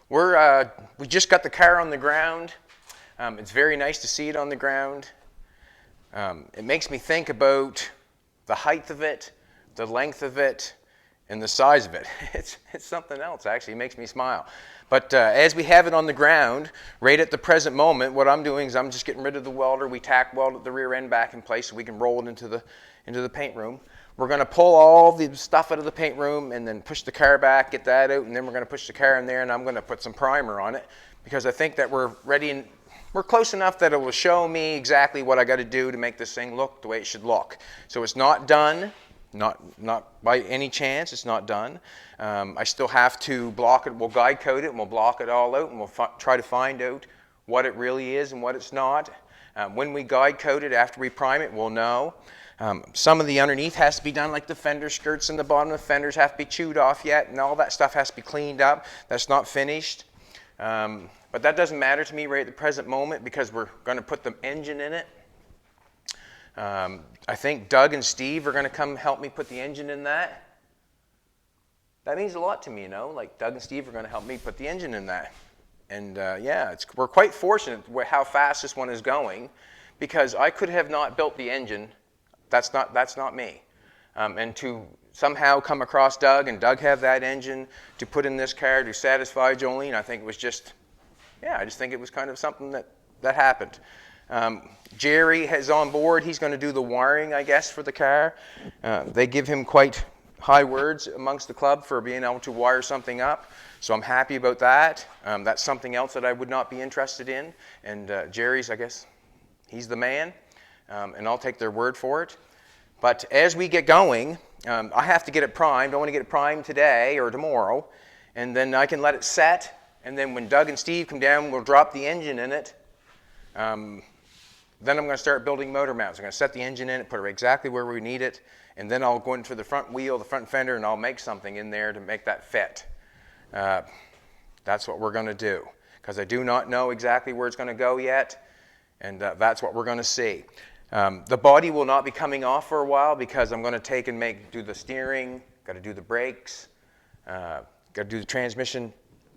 We just got the car on the ground. It's very nice to see it on the ground. It makes me think about the height of it, the length of it, and the size of it. It's something else, actually. It makes me smile. But as we have it on the ground, right at the present moment, what I'm doing is I'm just getting rid of the welder. We tack weld the rear end back in place so we can roll it into the paint room. We're going to pull all the stuff out of the paint room and then push the car back, get that out, and then we're going to push the car in there, and I'm going to put some primer on it because I think that we're ready and we're close enough that it will show me exactly what I got to do to make this thing look the way it should look. So it's not done, not by any chance, it's not done. I still have to block it. We'll guide code it and we'll block it all out and we'll try to find out what it really is and what it's not. When we guide code it after we prime it, we'll know. Some of the underneath has to be done, like the fender skirts and the bottom of the fenders have to be chewed off yet, and all that stuff has to be cleaned up. That's not finished. But that doesn't matter to me right at the present moment because we're going to put the engine in it. I think Doug and Steve are going to come help me put the engine in that. That means a lot to me, you know, like Doug and Steve are going to help me put the engine in that. And yeah, we're quite fortunate how fast this one is going because I could have not built the engine. That's not me. And to somehow come across Doug and Doug have that engine to put in this car to satisfy Jolene, I think it was just, yeah, I just think it was kind of something that happened. Jerry is on board. He's going to do the wiring, I guess, for the car. They give him quite high words amongst the club for being able to wire something up. So I'm happy about that. That's something else that I would not be interested in. And Jerry's, I guess, he's the man. And I'll take their word for it. But as we get going, I have to get it primed. I want to get it primed today or tomorrow. And then I can let it set. And then when Doug and Steve come down, we'll drop the engine in it. Then I'm going to start building motor mounts. I'm going to set the engine in it, put it exactly where we need it. And then I'll go into the front wheel, the front fender, and I'll make something in there to make that fit. That's what we're going to do. Because I do not know exactly where it's going to go yet. And that's what we're going to see. The body will not be coming off for a while because I'm going to take and do the steering, got to do the brakes, got to do the transmission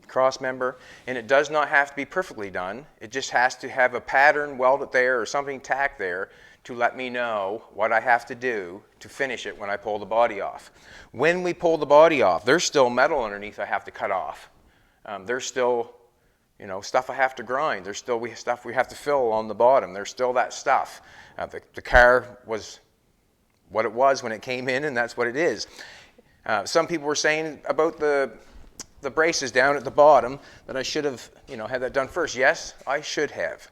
cross member, and it does not have to be perfectly done. It just has to have a pattern welded there or something tacked there to let me know what I have to do to finish it when I pull the body off. When we pull the body off, there's still metal underneath I have to cut off. There's still, you know, stuff I have to grind. There's still stuff we have to fill on the bottom. There's still that stuff. The car was what it was when it came in, and that's what it is. Some people were saying about the braces down at the bottom that I should have, you know, had that done first. Yes, I should have.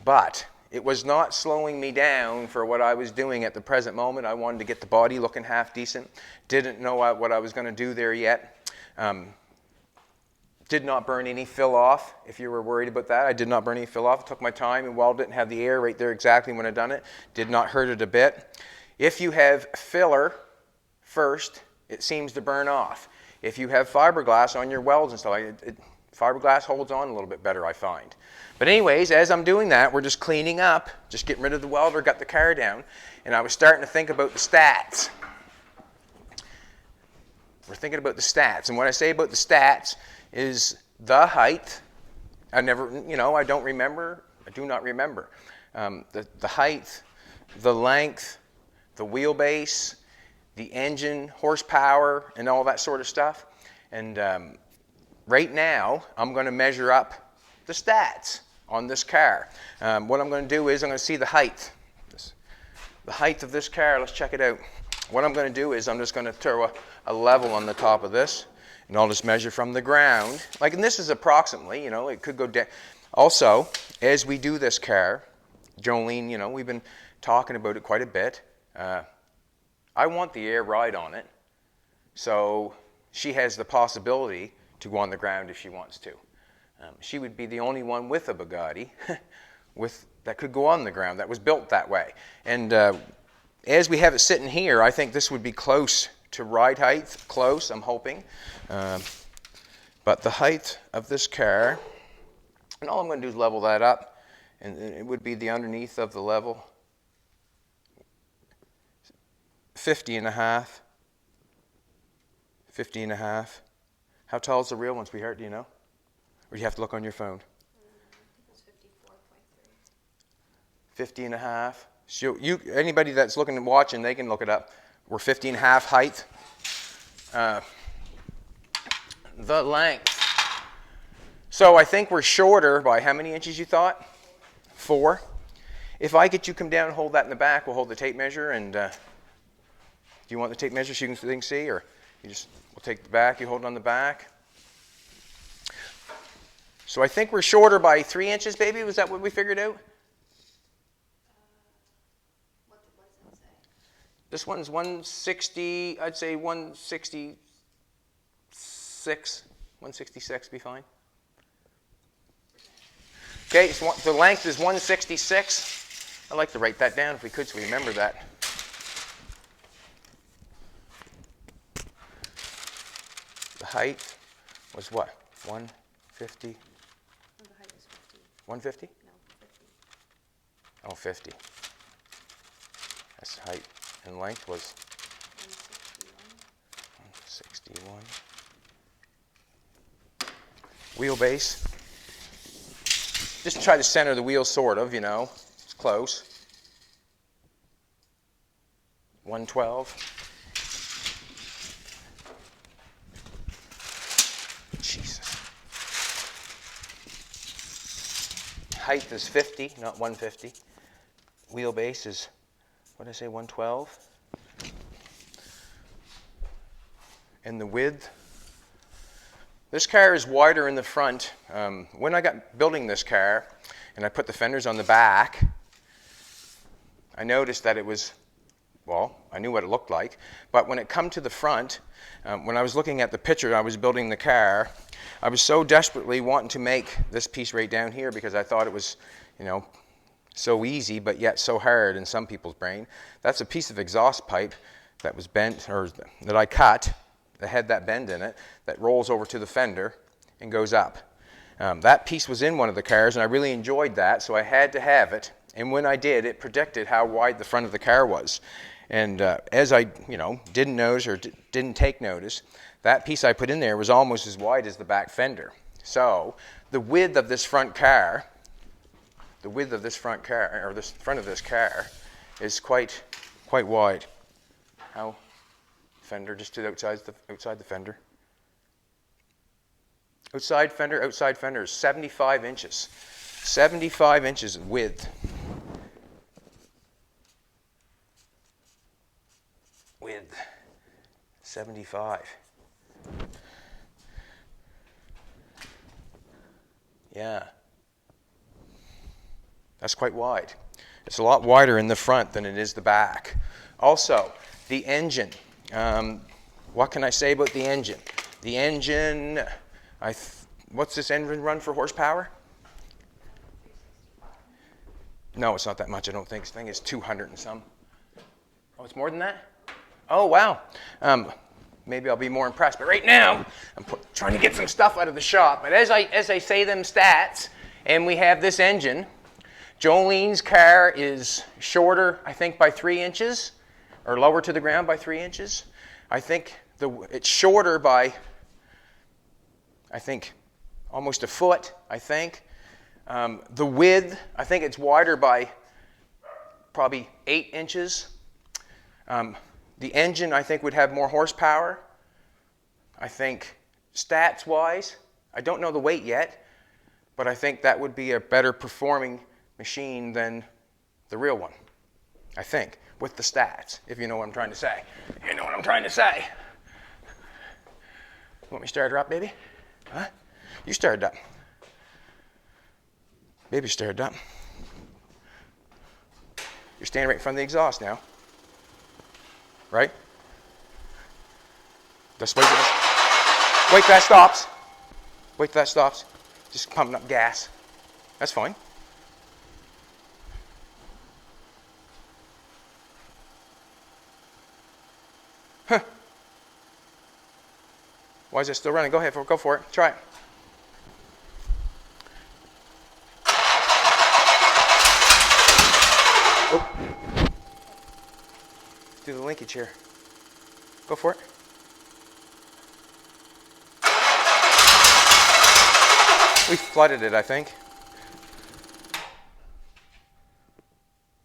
But it was not slowing me down for what I was doing at the present moment. I wanted to get the body looking half decent. Didn't know what I was going to do there yet. Did not burn any fill off, if you were worried about that. I did not burn any fill off. Took my time and welded it and had the air right there exactly when I done it. Did not hurt it a bit. If you have filler first, it seems to burn off. If you have fiberglass on your welds and stuff, fiberglass holds on a little bit better, I find. But anyways, as I'm doing that, we're just cleaning up, just getting rid of the welder, got the car down, and I was starting to think about the stats. We're thinking about the stats, and what I say about the stats is the height. I don't remember. I do not remember. The height, the length, the wheelbase, the engine, horsepower, and all that sort of stuff. And right now, I'm going to measure up the stats on this car. What I'm going to do is I'm going to see the height. The height of this car, let's check it out. What I'm going to do is I'm just going to throw a level on the top of this, and I'll just measure from the ground. And this is approximately, you know, it could go down. Also, as we do this car, Jolene, you know, we've been talking about it quite a bit. I want the air ride on it, so she has the possibility to go on the ground if she wants to. She would be the only one with a Bugatti that could go on the ground, that was built that way. And as we have it sitting here, I think this would be close to ride height, close, I'm hoping. But the height of this car, and all I'm going to do is level that up, and it would be the underneath of the level. 50 and a half. 50 and a half. How tall is the real one, sweetheart? Do you know? Or do you have to look on your phone? It was 54.3. 50 and a half. So anybody that's looking and watching, they can look it up. We're 50 and a half height. The length. So I think we're shorter by how many inches you thought? 4. If I get you come down and hold that in the back, we'll hold the tape measure. And do you want the tape measure so you can see, or we'll take the back, you hold it on the back. So I think we're shorter by 3 inches, baby. Was that what we figured out? What does it say? This one's 160, I'd say 166. 166 be fine. Okay, so the length is 166. I'd like to write that down if we could so we remember that. The height was what? 150? Oh, the height is 50. 150? No, 50. Oh, 50. That's the height. And length was 161. 161. Wheelbase. Just try to center the wheel, sort of, you know. It's close. 112. Jesus. Height is 50, not 150. Wheelbase is, what did I say, 112. And the width. This car is wider in the front. When I got building this car and I put the fenders on the back, I noticed that it was, well, I knew what it looked like, but when it come to the front, when I was looking at the picture, I was building the car, I was so desperately wanting to make this piece right down here because I thought it was, you know, so easy, but yet so hard in some people's brain. That's a piece of exhaust pipe that was bent, or that I cut, that had that bend in it, that rolls over to the fender and goes up. That piece was in one of the cars, and I really enjoyed that, so I had to have it. And when I did, it predicted how wide the front of the car was. And as I, you know, didn't notice or didn't take notice, that piece I put in there was almost as wide as the back fender. So the width of this front car, or this front of this car, is quite wide. How? Fender, just to the outside the fender. Outside fender is 75 inches. 75 inches in width. Width. 75. Yeah. That's quite wide. It's a lot wider in the front than it is the back. Also, the engine. What can I say about the engine? The engine, what's this engine run for horsepower? No, it's not that much, I don't think. This thing is 200 and some. Oh, it's more than that? Oh, wow. Maybe I'll be more impressed. But right now, I'm trying to get some stuff out of the shop. But as I say them stats, and we have this engine, Jolene's car is shorter, I think, by 3 inches, or lower to the ground by 3 inches. I think it's shorter by, I think, almost a foot, I think. The width, I think it's wider by probably 8 inches. The engine, I think, would have more horsepower. I think stats-wise, I don't know the weight yet, but I think that would be a better performing machine than the real one, I think, with the stats, if you know what I'm trying to say. You know what I'm trying to say. Want me to start her up, baby? Huh? You started up. Baby started up. You're standing right in front of the exhaust now. Right? Just wait till that stops. Wait till that stops. Just pumping up gas. That's fine. Huh. Why is it still running? Go ahead, go for it. Try it. Oh. Do the linkage here. Go for it. We flooded it, I think.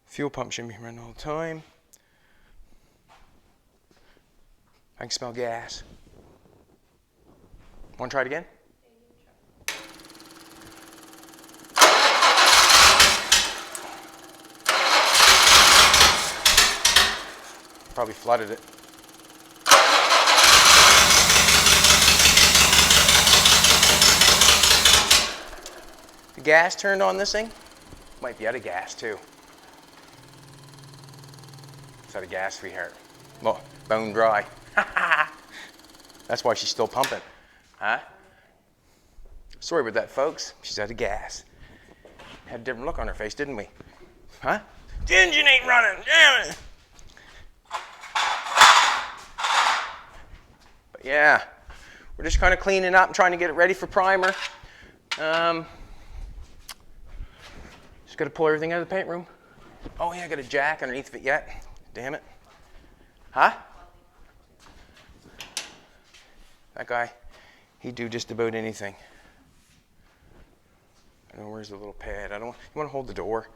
Fuel pump should be running all the time. I can smell gas. Want to try it again? Probably flooded it. The gas turned on this thing? Might be out of gas too. It's out of gas, sweetheart. Well, bone dry. That's why she's still pumping. Huh? Sorry about that, folks. She's out of gas. Had a different look on her face, didn't we? Huh? The engine ain't running. Damn it. But yeah, we're just kind of cleaning up and trying to get it ready for primer. Just got to pull everything out of the paint room. Oh yeah, I got a jack underneath of it yet. Damn it. Huh? That guy, he'd do just about anything. I don't know, where's the little pad? You want to hold the door?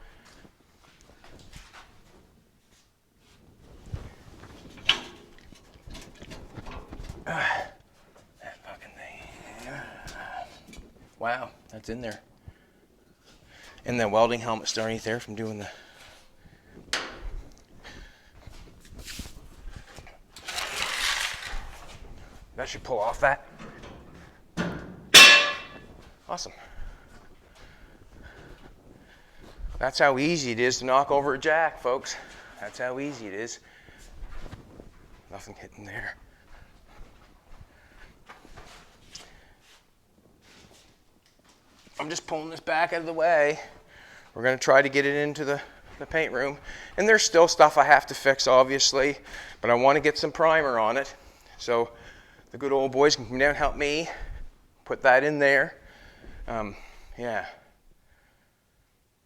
That fucking thing. Wow, that's in there. And the welding helmet's underneath there from doing the... That should pull off that. Awesome. That's how easy it is to knock over a jack, folks. That's how easy it is. Nothing hitting there. I'm just pulling this back out of the way. We're going to try to get it into the paint room. And there's still stuff I have to fix, obviously, but I want to get some primer on it. So the good old boys can come down and help me put that in there. Yeah.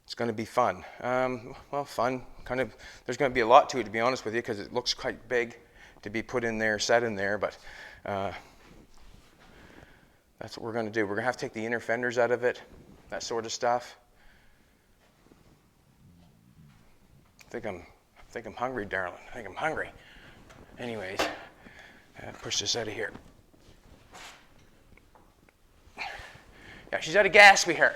It's going to be fun. Well, fun. Kind of. There's going to be a lot to it, to be honest with you, because it looks quite big to be put in there, set in there. But that's what we're going to do. We're going to have to take the inner fenders out of it, that sort of stuff. I think I'm hungry, darling. I think I'm hungry. Anyways, push this out of here. Yeah, she's out of gas, we heard.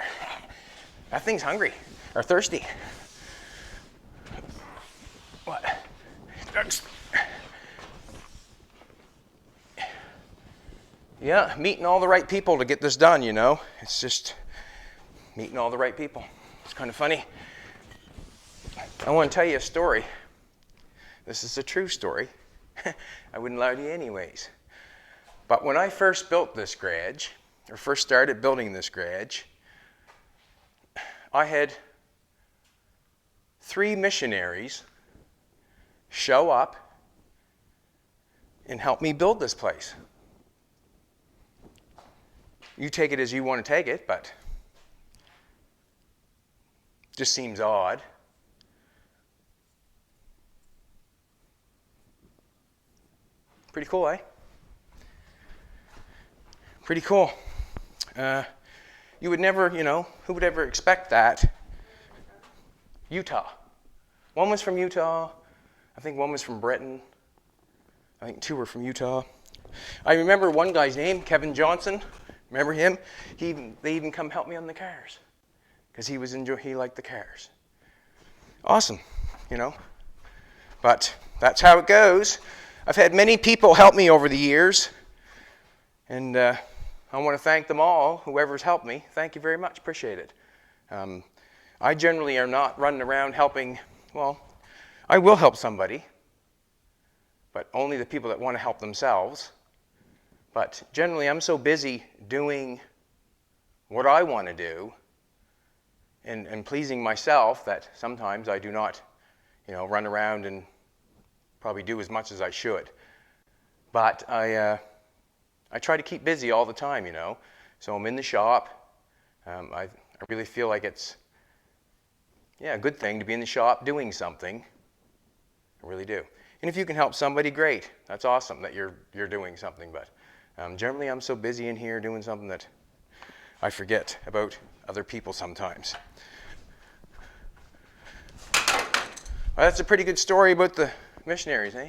That thing's hungry. Or thirsty. What? Yeah, meeting all the right people to get this done, you know. It's just meeting all the right people. It's kind of funny. I want to tell you a story. This is a true story. I wouldn't lie to you anyways. But when I first built this garage, or first started building this garage, I had 3 missionaries show up and help me build this place. You take it as you want to take it, but it just seems odd. Pretty cool, eh? Pretty cool. You would never, you know, who would ever expect that? Utah. One was from Utah. I think one was from Britain. I think 2 were from Utah. I remember one guy's name, Kevin Johnson. Remember him? They even come help me on the cars because he liked the cars. Awesome, you know. But that's how it goes. I've had many people help me over the years, and I want to thank them all, whoever's helped me. Thank you very much. Appreciate it. I generally am not running around helping. Well, I will help somebody, but only the people that want to help themselves. But generally, I'm so busy doing what I want to do and pleasing myself that sometimes I do not, you know, run around and probably do as much as I should. But I try to keep busy all the time, you know. So I'm in the shop. I really feel like it's, yeah, a good thing to be in the shop doing something. I really do. And if you can help somebody, great. That's awesome that you're doing something. But generally, I'm so busy in here doing something that I forget about other people sometimes. Well, that's a pretty good story about the missionaries, eh?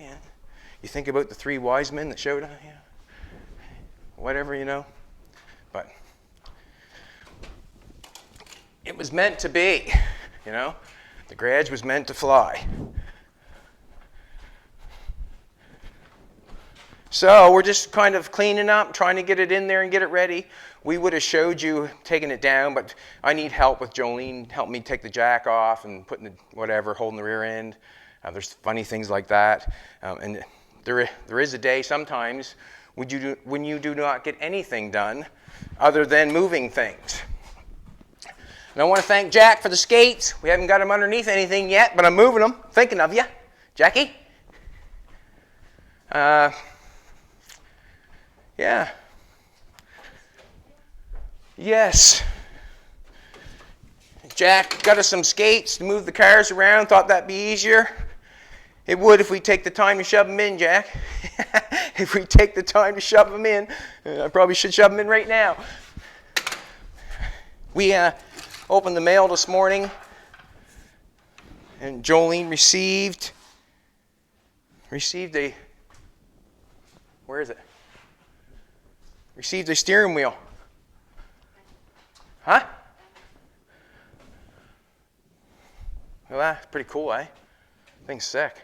You think about the 3 wise men that showed up, whatever, but it was meant to be, The garage was meant to fly. So we're just kind of cleaning up, trying to get it in there and get it ready. We would have showed you taking it down, but I need help with Jolene. Help me take the jack off and putting the whatever, holding the rear end. There's funny things like that. And there is a day sometimes when you do not get anything done other than moving things. And I want to thank Jack for the skates. We haven't got them underneath anything yet, but I'm moving them. Thinking of you, Jackie. Yeah. Yes. Jack got us some skates to move the cars around. Thought that'd be easier. It would if we take the time to shove them in, Jack. If we take the time to shove them in. I probably should shove them in right now. We opened the mail this morning, and Jolene received a, where is it? Received a steering wheel. Huh? Well, that's pretty cool, eh? Thing's sick.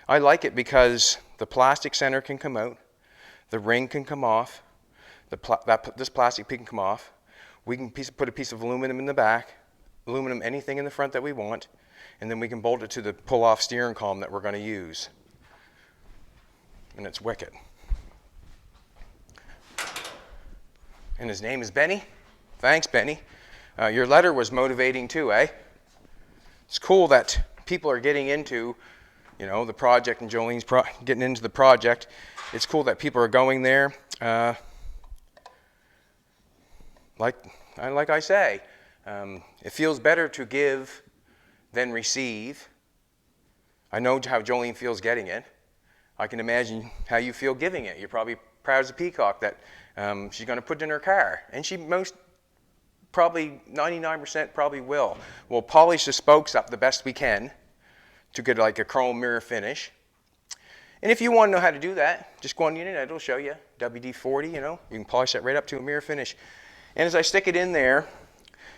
I like it because the plastic center can come out, the ring can come off, this plastic piece can come off. We can put a piece of aluminum in the back, anything in the front that we want, and then we can bolt it to the pull-off steering column that we're going to use. And it's wicked. And his name is Benny. Thanks, Benny. Your letter was motivating too, eh? It's cool that people are getting into, the project, and Jolene's getting into the project. It's cool that people are going there. Like I say, it feels better to give than receive. I know how Jolene feels getting it. I can imagine how you feel giving it. You're probably proud as a peacock that she's going to put it in her car. And she probably 99% probably will. We'll polish the spokes up the best we can to get like a chrome mirror finish. And if you want to know how to do that, just go on the internet. It'll show you. WD-40, you can polish that right up to a mirror finish. And as I stick it in there,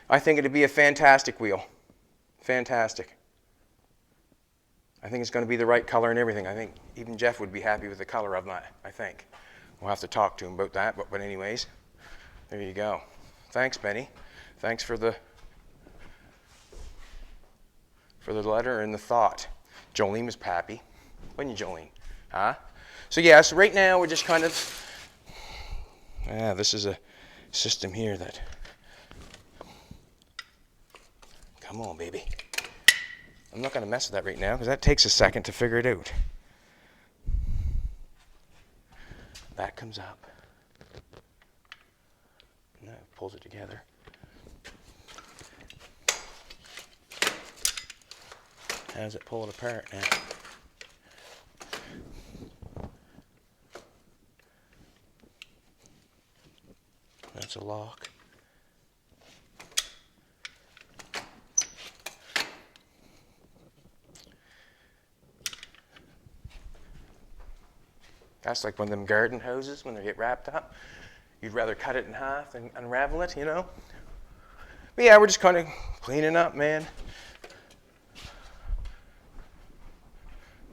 I think it'd be a fantastic wheel. Fantastic. I think it's going to be the right color and everything. I think even Jeff would be happy with the color of that, I think. We'll have to talk to him about that, but anyways, there you go. Thanks, Benny. Thanks for the letter and the thought. Jolene was happy. Wasn't you, Jolene? Huh? So right now we're just kind of, this is a system here that, come on, baby. I'm not going to mess with that right now because that takes a second to figure it out. That comes up. And that pulls it together. How does it pull it apart now? That's a lock. That's like one of them garden hoses when they get wrapped up. You'd rather cut it in half than unravel it, But yeah, we're just kind of cleaning up, man.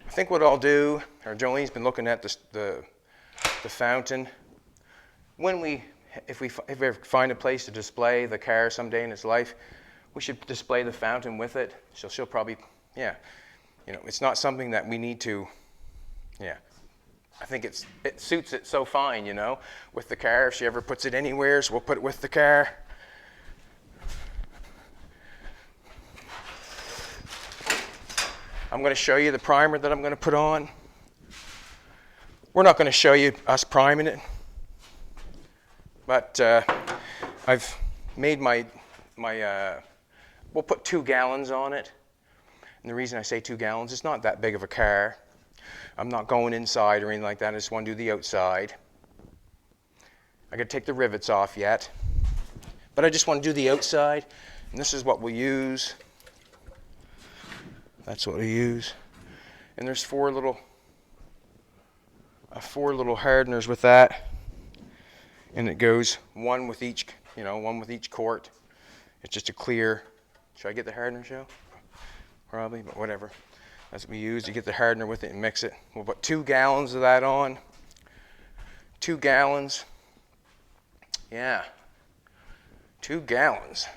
I think what I'll do, or Jolene's been looking at the fountain. If we ever find a place to display the car someday in its life, we should display the fountain with it. She'll probably, it's not something that we need to, I think it suits it so fine, with the car. If she ever puts it anywhere, so we'll put it with the car. I'm going to show you the primer that I'm going to put on. We're not going to show you us priming it, but I've made we'll put 2 gallons on it. And the reason I say 2 gallons, it's not that big of a car. I'm not going inside or anything like that. I just want to do the outside. I got to take the rivets off yet. But I just want to do the outside, and this is what we'll use. That's what we use. And there's four little hardeners with that, and it goes one with each quart. It's just a clear. Should I get the hardener, Joe? Probably, but whatever. That's what we use. You get the hardener with it and mix it. We'll put 2 gallons of that on. 2 gallons. Yeah. 2 gallons.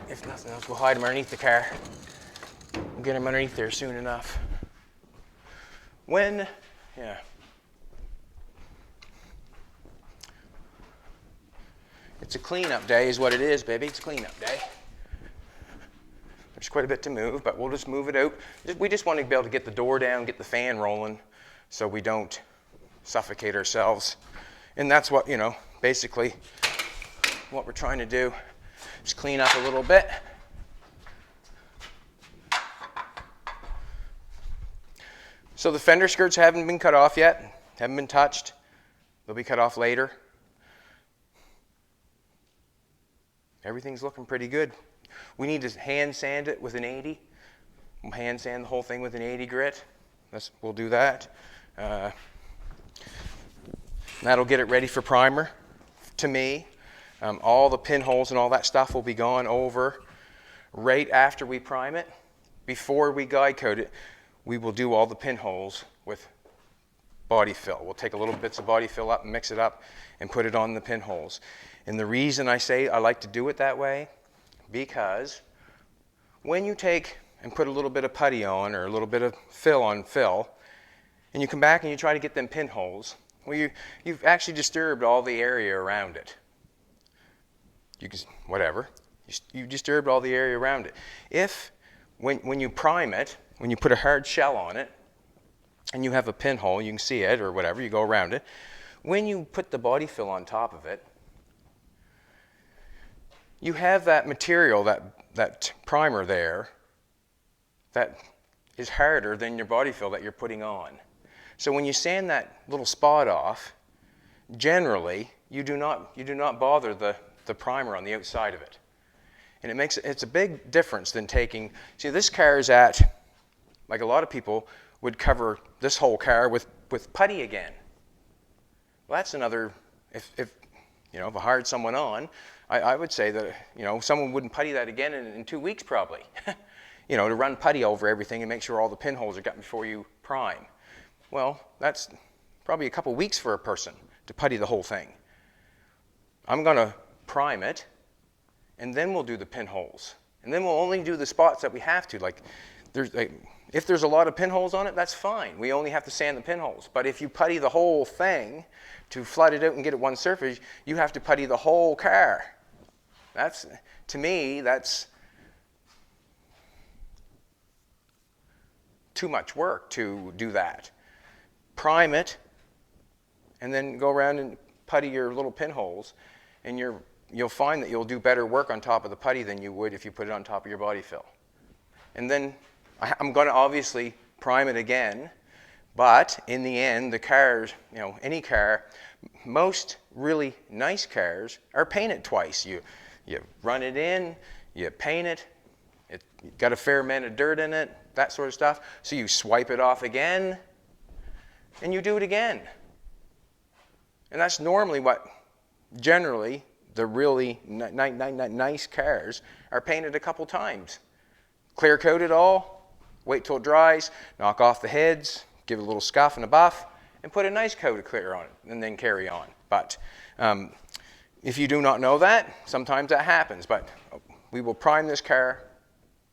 If nothing else, we'll hide them underneath the car. We'll get them underneath there soon enough. Yeah. It's a cleanup day is what it is, baby. It's a cleanup day. There's quite a bit to move, but we'll just move it out. We just want to be able to get the door down, get the fan rolling, so we don't suffocate ourselves. And that's what, basically what we're trying to do. Just clean up a little bit. So the fender skirts haven't been cut off yet, haven't been touched. They'll be cut off later. Everything's looking pretty good. We need to hand sand it with an 80. We'll hand sand the whole thing with an 80 grit. We'll do that. That'll get it ready for primer. To me, all the pinholes and all that stuff will be gone over right after we prime it. Before we guide coat it, we will do all the pinholes with body fill. We'll take a little bits of body fill up and mix it up and put it on the pinholes. And the reason I say I like to do it that way, because when you take and put a little bit of putty on or a little bit of fill on fill, and you come back and you try to get them pinholes, well, you've actually disturbed all the area around it. You disturbed all the area around it. When you prime it, when you put a hard shell on it, and you have a pinhole, you can see it or whatever, you go around it. When you put the body fill on top of it, you have that material, that primer there, that is harder than your body fill that you're putting on. So when you sand that little spot off, generally you do not bother the primer on the outside of it. And it's a big difference than taking, see, this car is at, like a lot of people would cover this whole car with putty again. Well, that's another, if I hired someone on, I would say that, someone wouldn't putty that again in 2 weeks probably. To run putty over everything and make sure all the pinholes are got before you prime. Well, that's probably a couple weeks for a person to putty the whole thing. I'm going to prime it, and then we'll do the pinholes. And then we'll only do the spots that we have to. If there's a lot of pinholes on it, that's fine. We only have to sand the pinholes. But if you putty the whole thing to flood it out and get it one surface, you have to putty the whole car. To me, that's too much work to do that. Prime it, and then go around and putty your little pinholes, and you'll find that you'll do better work on top of the putty than you would if you put it on top of your body fill. And then I'm going to obviously prime it again, but in the end, the cars, any car, most really nice cars are painted twice. You run it in, you paint it, it's got a fair amount of dirt in it, that sort of stuff. So you swipe it off again, and you do it again. And that's normally what, generally, the really nice cars are painted a couple times. Clear coat it all, wait till it dries, knock off the heads, give it a little scuff and a buff, and put a nice coat of clear on it, and then carry on. But if you do not know that, sometimes that happens. But we will prime this car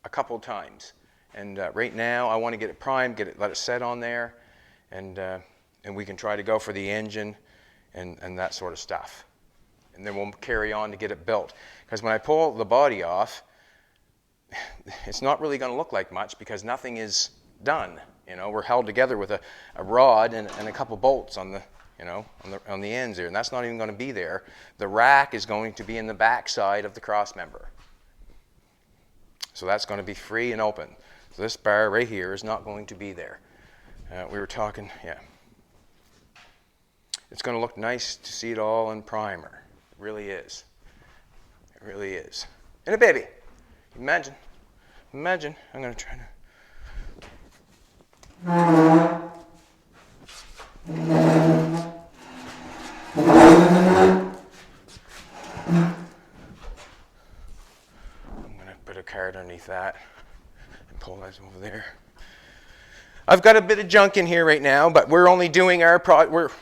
a couple times. And right now, I want to get it primed, let it set on there, and we can try to go for the engine and that sort of stuff. And then we'll carry on to get it built. Because when I pull the body off, it's not really going to look like much because nothing is done. We're held together with a rod and a couple bolts on the ends there, and that's not even going to be there. The rack is going to be in the back side of the cross member. So that's going to be free and open. So this bar right here is not going to be there. We were talking, yeah. It's going to look nice to see it all in primer. It really is. It really is. And a baby. Imagine. Imagine. I'm going to try to. I'm going to put a card underneath that and pull that over there. I've got a bit of junk in here right now, but we're only doing our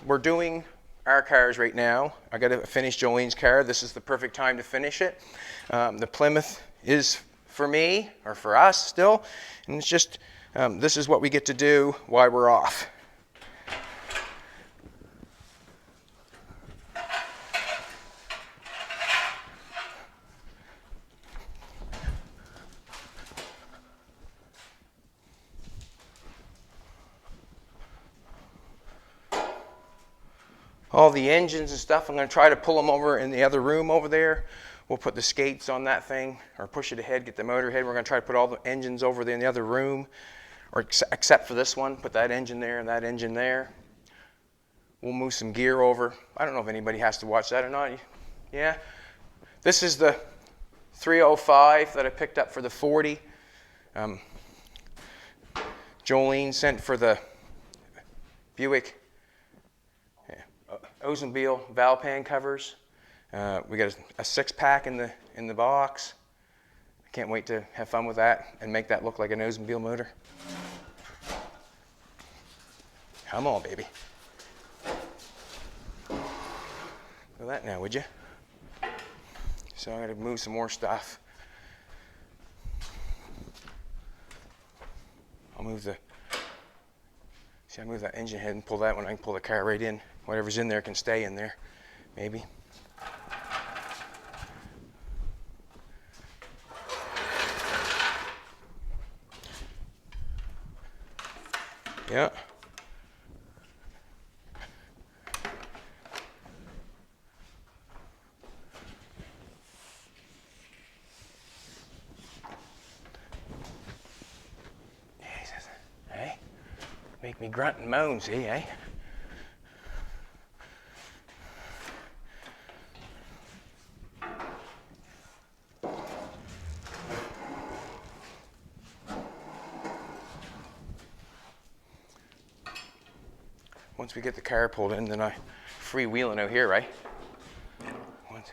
we're doing our cars right now. I got to finish Jolene's car. This is the perfect time to finish it. The Plymouth is for me, or for us still, and it's just this is what we get to do while we're off. All the engines and stuff, I'm going to try to pull them over in the other room over there. We'll put the skates on that thing, or push it ahead, get the motor ahead. We're going to try to put all the engines over there in the other room, or except for this one, put that engine there and that engine there. We'll move some gear over. I don't know if anybody has to watch that or not. Yeah? This is the 305 that I picked up for the 40. Jolene sent for the Buick Oldsmobile valve pan covers. We got a 6-pack in the box. I can't wait to have fun with that and make that look like an Oldsmobile motor. Come on, baby. Look at that now, would you? So I got to move some more stuff. I move that engine head and pull that one. I can pull the car right in. Whatever's in there can stay in there, maybe. Yeah. Jesus. Hey? Make me grunt and moan, see, eh? Once we get the car pulled in, then I freewheeling out here, right? Once.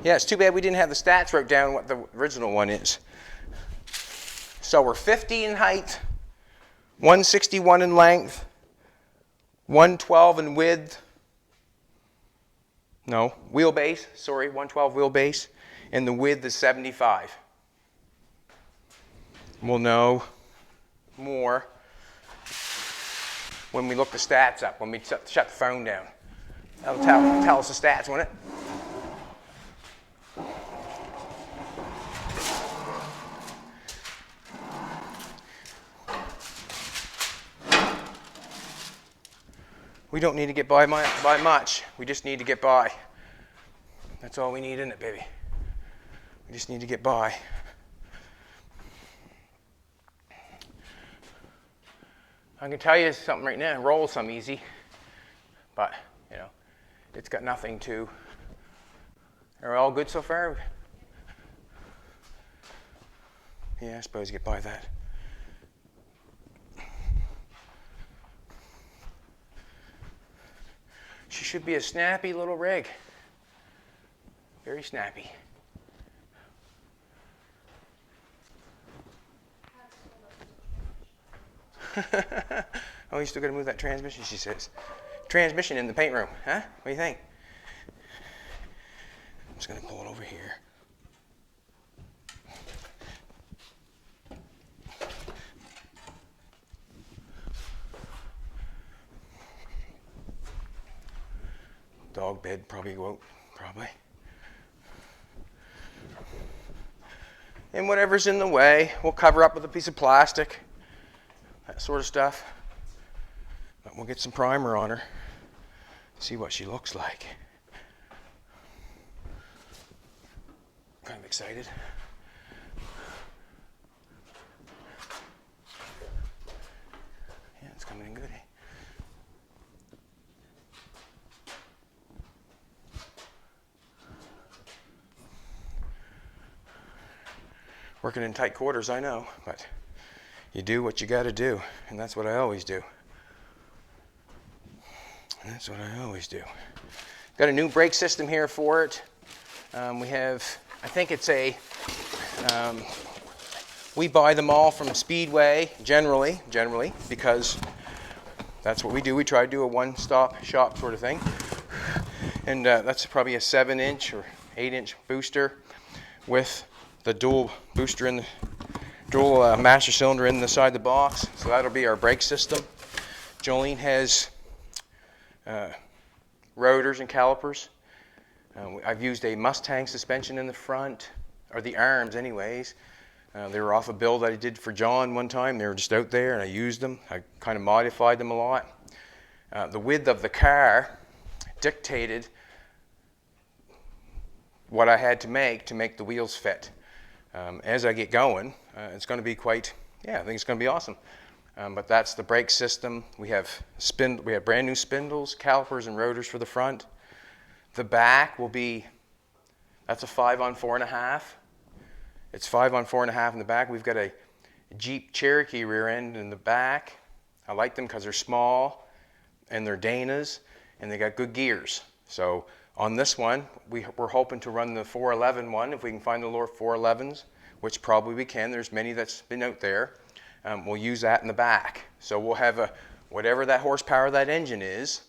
Yeah, it's too bad we didn't have the stats wrote down what the original one is. So we're 50 in height, 161 in length, 112 in width. No, wheelbase, sorry, 112 wheelbase, and the width is 75. We'll know more when we look the stats up, when we shut the phone down. That'll tell us the stats, won't it? We don't need to get by much. We just need to get by. That's all we need, isn't it, baby? We just need to get by. I can tell you something right now, roll some easy, but, you know, it's got nothing to. Are we all good so far? Yeah, I suppose you get by that. She should be a snappy little rig. Very snappy. Oh, you still got to move that transmission, she says. Transmission in the paint room, huh? What do you think? I'm just going to pull it over here. Dog bed probably won't, probably. And whatever's in the way, we'll cover up with a piece of plastic. That sort of stuff. But we'll get some primer on her. See what she looks like. Kind of excited. Working in tight quarters, I know, but you do what you got to do, and that's what I always do. That's what I always do. Got a new brake system here for it. We have, I think it's a, we buy them all from Speedway, generally, because that's what we do. We try to do a one-stop shop sort of thing. And that's probably a 7-inch or 8-inch booster with the dual booster in the dual master cylinder inside the box. So that'll be our brake system. Jolene has rotors and calipers. I've used a Mustang suspension in the front, or the arms anyways. They were off a build that I did for John one time. They were just out there and I used them. I kind of modified them a lot. The width of the car dictated what I had to make the wheels fit. As I get going, it's going to be quite, I think it's going to be awesome. But that's the brake system. We have brand new spindles, calipers, and rotors for the front. The back will be, that's a 5-on-4.5. It's 5-on-4.5 in the back. We've got a Jeep Cherokee rear end in the back. I like them because they're small and they're Dana's and they got good gears. So on this one, we're hoping to run the 411 one if we can find the lower 411s, which probably we can. There's many that's been out there. We'll use that in the back. So we'll have whatever that horsepower that engine is,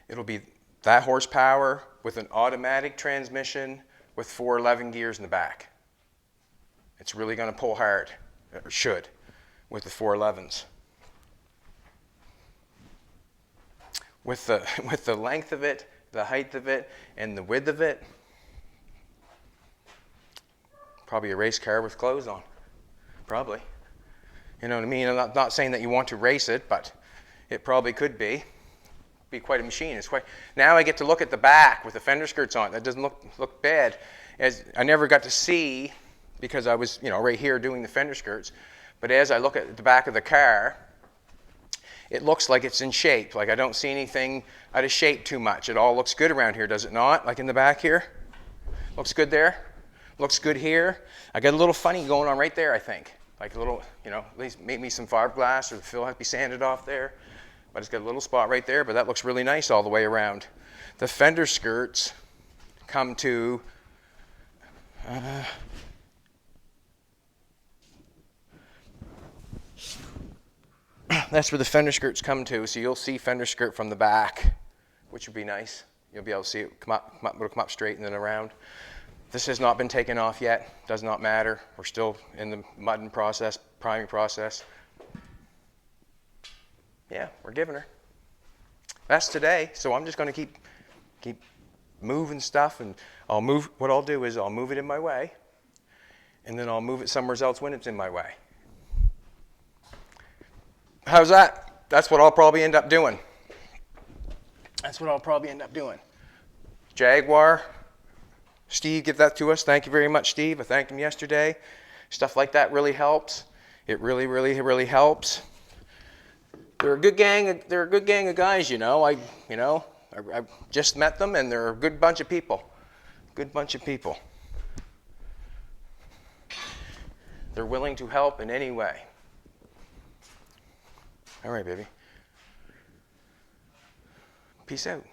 it'll be that horsepower with an automatic transmission with 411 gears in the back. It's really going to pull hard, or should, with the 411s. With the length of it, the height of it, and the width of it, probably a race car with clothes on. Probably. You know what I mean? I'm not saying that you want to race it, but it probably could be. Be quite a machine. It's quite. Now I get to look at the back with the fender skirts on. That doesn't look bad. As I never got to see because I was right here doing the fender skirts. But as I look at the back of the car, it looks like it's in shape. Like I don't see anything out of shape too much. It all looks good around here, does it not? Like in the back here, looks good there. Looks good here. I got a little funny going on right there. I think like a little, at least maybe some fiberglass or the fill has to be sanded off there. But it's got a little spot right there, but that looks really nice all the way around. The fender skirts come to, that's where the fender skirts come to. So you'll see fender skirt from the back, which would be nice. You'll be able to see it come up straight and then around. This has not been taken off yet. Does not matter. We're still in the mudding process, priming process. Yeah, we're giving her. That's today, so I'm just going to keep moving stuff, and what I'll do is I'll move it in my way, and then I'll move it somewhere else when it's in my way. How's that? That's what I'll probably end up doing. Jaguar. Steve, give that to us. Thank you very much, Steve. I thanked him yesterday. Stuff like that really helps. It really, really, really helps. They're a good gang of guys, I just met them, and they're a good bunch of people. They're willing to help in any way. All right, baby. Peace out.